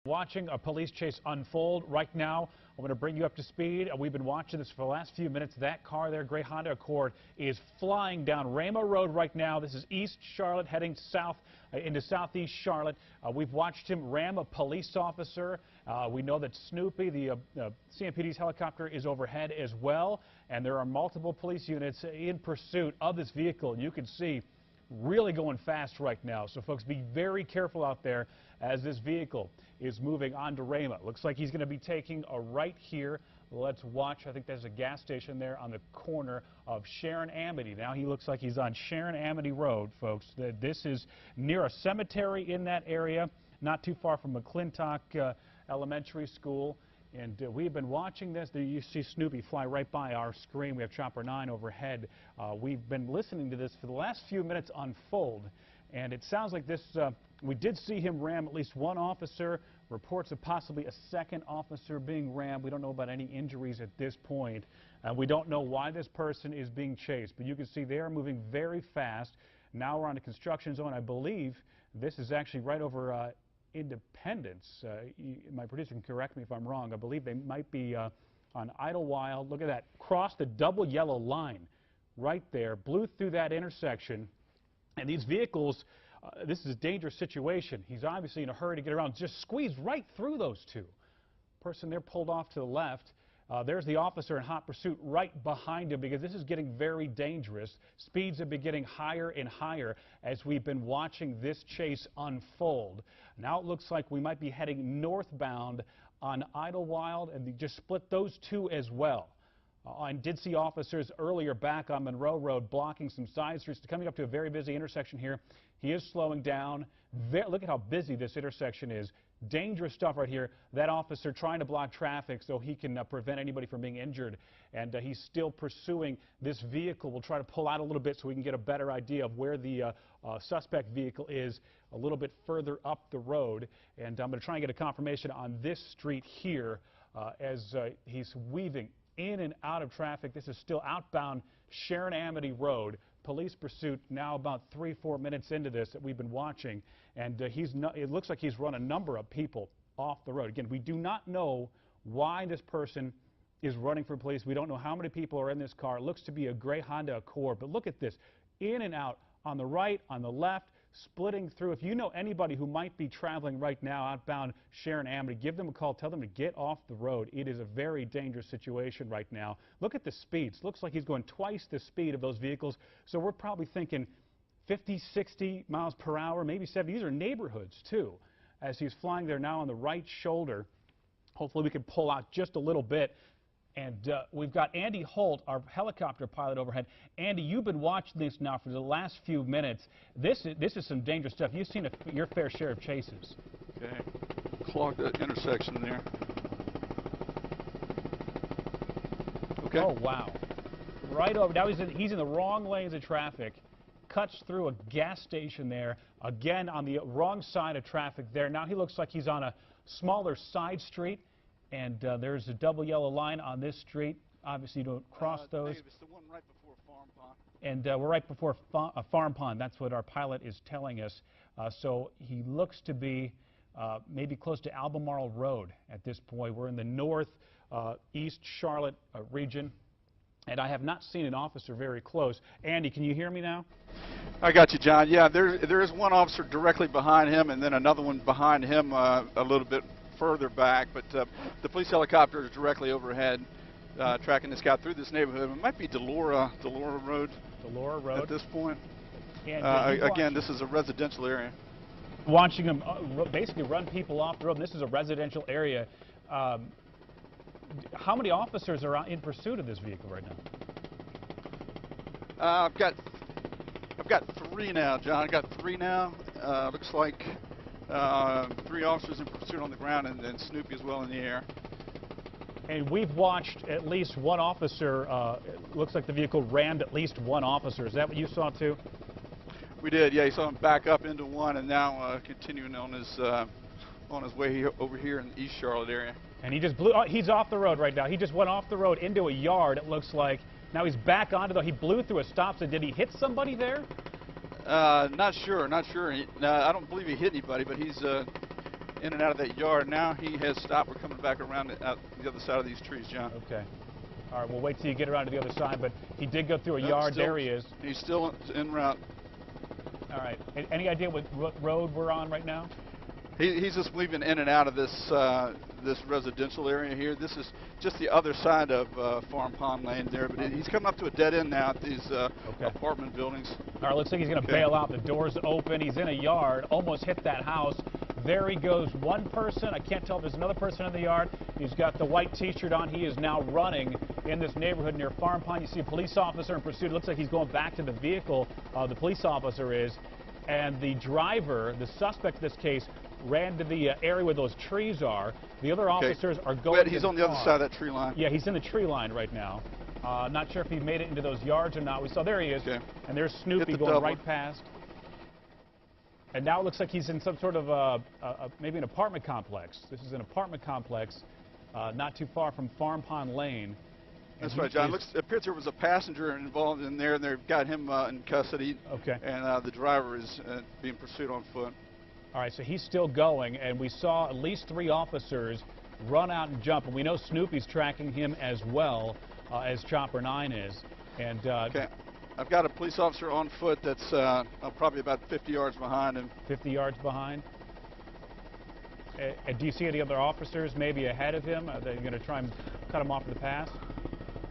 Watching a police chase unfold right now. I'm going to bring you up to speed. We've been watching this for the last few minutes. That car there, gray Honda Accord, is flying down Ramo Road right now. This is East Charlotte heading south into southeast Charlotte. We've watched him ram a police officer. We know that Snoopy, the CMPD's helicopter, is overhead as well. And there are multiple police units in pursuit of this vehicle. And you can see really going fast right now. So folks, be very careful out there as this vehicle is moving on to Ramo. Looks like he's going to be taking a right here. Let's watch. I think there's a gas station there on the corner of Sharon Amity. Now he looks like he's on Sharon Amity Road, folks. This is near a cemetery in that area, not too far from McClintock Elementary School. And we've been watching this. There you see Snoopy fly right by our screen. We have Chopper 9 overhead. We've been listening to this for the last few minutes unfold. And it sounds like this, we did see him ram at least one officer. Reports of possibly a second officer being rammed. We don't know about any injuries at this point. We don't know why this person is being chased. But you can see they are moving very fast. Now we're on a construction zone. I believe this is actually right over Independence. My producer can correct me if I'm wrong. I believe they might be on Idlewild. Look at that. Crossed the double yellow line right there. Blew through that intersection. And these vehicles, this is a dangerous situation. He's obviously in a hurry to get around. Just squeezed right through those two. Person there pulled off to the left. There's the officer in hot pursuit right behind him because this is getting very dangerous. Speeds have been getting higher and higher as we've been watching this chase unfold. Now it looks like we might be heading northbound on Idlewild, and they just split those two as well. I did see officers earlier back on Monroe Road blocking some side streets. Coming up to a very busy intersection here. He is slowing down. Look at how busy this intersection is. Dangerous stuff right here. That officer trying to block traffic so he can prevent anybody from being injured. And he's still pursuing this vehicle. We'll try to pull out a little bit so we can get a better idea of where the suspect vehicle is a little bit further up the road. And I'm going to try and get a confirmation on this street here as he's weaving in and out of traffic. This is still outbound Sharon Amity Road. Police pursuit now about 3-4 minutes into this that we've been watching, and it looks like he's run a number of people off the road. Again, we do not know why this person is running for police. We don't know how many people are in this car. It looks to be a gray Honda Accord, but look at this. In and out on the right, on the left, splitting through. If you know anybody who might be traveling right now outbound Sharon Amity, give them a call. Tell them to get off the road. It is a very dangerous situation right now. Look at the speeds. Looks like he's going twice the speed of those vehicles. So we're probably thinking 50, 60 miles per hour, maybe 70. These are neighborhoods, too, as he's flying there now on the right shoulder. Hopefully we can pull out just a little bit. And we've got Andy Holt, our helicopter pilot overhead. Andy, you've been watching this now for the last few minutes. This is some dangerous stuff. You've seen your fair share of chases. Okay. Clogged that intersection there. Okay. Oh, wow. Right over. Now he's in the wrong lanes of traffic. Cuts through a gas station there. Again, on the wrong side of traffic there. Now he looks like he's on a smaller side street. And there's a double yellow line on this street. Obviously, you don't cross those. Dave, it's the one right before Farm Pond. And we're right before Farm Pond. That's what our pilot is telling us. So he looks to be maybe close to Albemarle Road at this point. We're in the northeast Charlotte region. And I have not seen an officer very close. Andy, can you hear me now? I got you, John. Yeah, there is one officer directly behind him, and then another one behind him a little bit further back, but the police helicopter is directly overhead, tracking this guy through this neighborhood. It might be Delora Road. Delora Road. At this point. Again, this is a residential area. Watching him basically run people off the road. This is a residential area. How many officers are in pursuit of this vehicle right now? I've got 3 now, John. I've got 3 now. Looks like 3 officers in pursuit on the ground, and then Snoopy as well in the air. And we've watched at least one officer. It looks like the vehicle rammed at least one officer. Is that what you saw too? We did. Yeah, you saw him back up into one, and now continuing on his way over here in the East Charlotte area. And he just blew. He's off the road right now. He just went off the road into a yard. It looks like. Now he's back onto the. He blew through a stop sign. Did he hit somebody there? Not sure. I don't believe he hit anybody, but he's in and out of that yard. Now he has stopped. We're coming back around out the other side of these trees, John. Okay. All right, we'll wait till you get around to the other side, but he did go through a Nope, yard. still, There he is. He's still en route. All right. Any idea what road we're on right now? He's just weaving in and out of this this residential area here. This is just the other side of Farm Pond Lane there, but he's coming up to a dead end now at these apartment buildings. All right, looks like he's going to bail out. The door's open. He's in a yard, almost hit that house. There he goes. One person. I can't tell if there's another person in the yard. He's got the white T-shirt on. He is now running in this neighborhood near Farm Pond. You see a police officer in pursuit. It looks like he's going back to the vehicle. The police officer is. And the driver, the suspect in this case, ran to the area where those trees are. The other officers are going to He's the on the other car. side of that tree line. Yeah, he's in the tree line right now. Not sure if he made it into those yards or not. We saw, there he is. Okay. And there's Snoopy going right past. And now it looks like he's in some sort of maybe an apartment complex. This is an apartment complex not too far from Farm Pond Lane. That's right, John. It appears there was a passenger involved in there, and they've got him in custody. Okay. And the driver is being pursued on foot. All right, so he's still going, and we saw at least 3 officers run out and jump, and we know Snoopy's tracking him as well as Chopper 9 is. And okay. I've got a police officer on foot that's probably about 50 yards behind him. 50 yards behind. Do you see any other officers maybe ahead of him? Are they going to try and cut him off in the pass?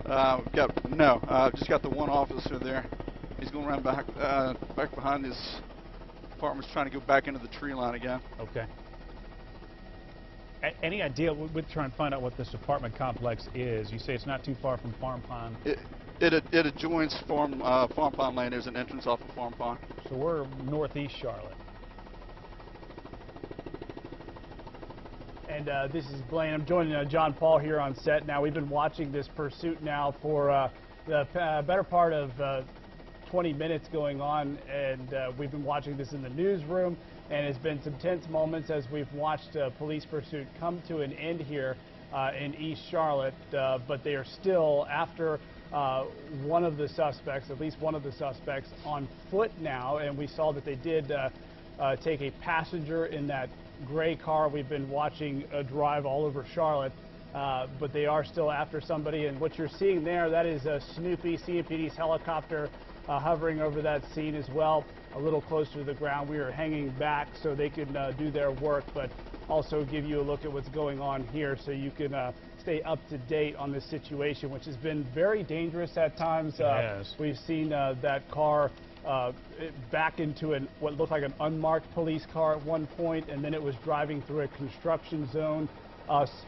Just got the one officer there. He's going around back behind his apartment, trying to go back into the tree line again. Okay. Any idea? We're trying to find out what this apartment complex is. You say it's not too far from Farm Pond. It adjoins Farm Pond Lane. There's an entrance off of Farm Pond. So we're northeast Charlotte. And this is Blaine. I'm joining John Paul here on set. Now, we've been watching this pursuit now for the better part of 20 minutes going on, and we've been watching this in the newsroom, and it's been some tense moments as we've watched police pursuit come to an end here in East Charlotte, but they are still after one of the suspects, at least one of the suspects, on foot now, and we saw that they did take a passenger in that gray car we've been watching drive all over Charlotte, but they are still after somebody, and what you're seeing there, that is Snoopy, CMPD's helicopter hovering over that scene as well, a little closer to the ground. We are hanging back so they can do their work, but also give you a look at what's going on here so you can stay up to date on this situation, which has been very dangerous at times. Yes. We've seen that car back into what looked like an unmarked police car at one point, and then it was driving through a construction zone,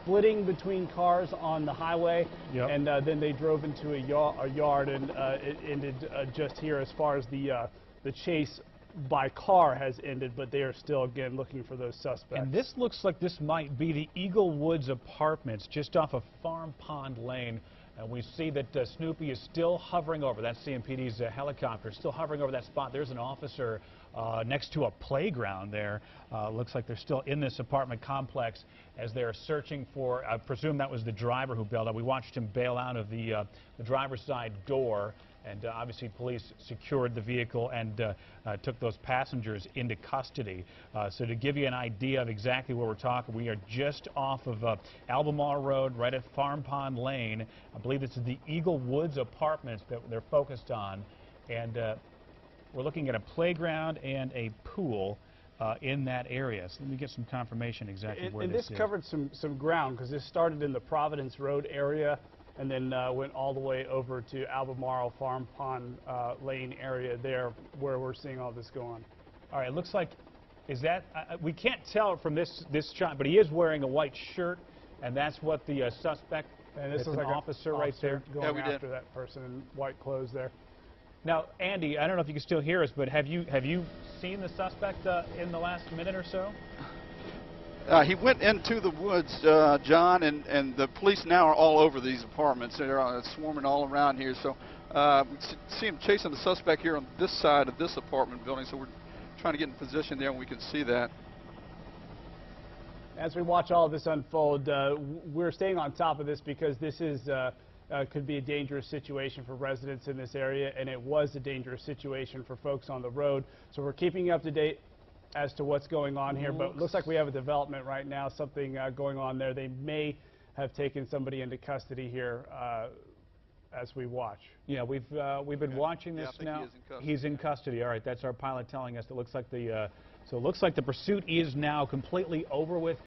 splitting between cars on the highway, and then they drove into a yard, and it ended just here as far as the chase by car has ended, but they are still, again, looking for those suspects. And this looks like this might be the Eagle Woods Apartments just off of Farm Pond Lane. And we see that Snoopy is still hovering over, that's CMPD's helicopter, still hovering over that spot. There's an officer next to a playground there. Looks like they're still in this apartment complex as they're searching for, I presume that was the driver who bailed out. We watched him bail out of the driver's side door. And obviously police secured the vehicle and took those passengers into custody. So to give you an idea of exactly where we're talking, we are just off of Albemarle Road, right at Farm Pond Lane. I believe this is the Eagle Woods Apartments that they're focused on. And we're looking at a playground and a pool in that area. So let me get some confirmation exactly where this is. And this covered some ground, because this started in the Providence Road area and then went all the way over to Albemarle Farm Pond Lane area there where we're seeing all this go on. All right, it looks like, is that, we can't tell from this shot, but he is wearing a white shirt, and that's what the suspect, and this is like an officer right there. Going after that person in white clothes there. Now, Andy, I don't know if you can still hear us, but have you seen the suspect in the last minute or so? He went into the woods, John, and the police now are all over these apartments. They're swarming all around here. So we see him chasing the suspect here on this side of this apartment building. So we're trying to get in position there and we can see that. As we watch all of this unfold, we're staying on top of this because this is could be a dangerous situation for residents in this area, and it was a dangerous situation for folks on the road. So we're keeping you up to date as to what's going on here, but it looks like we have a development right now, something going on there. They may have taken somebody into custody here as we watch. Yeah, we've been watching this I think now. he is in custody. He's in custody. All right, that's our pilot telling us. It looks like the pursuit is now completely over with.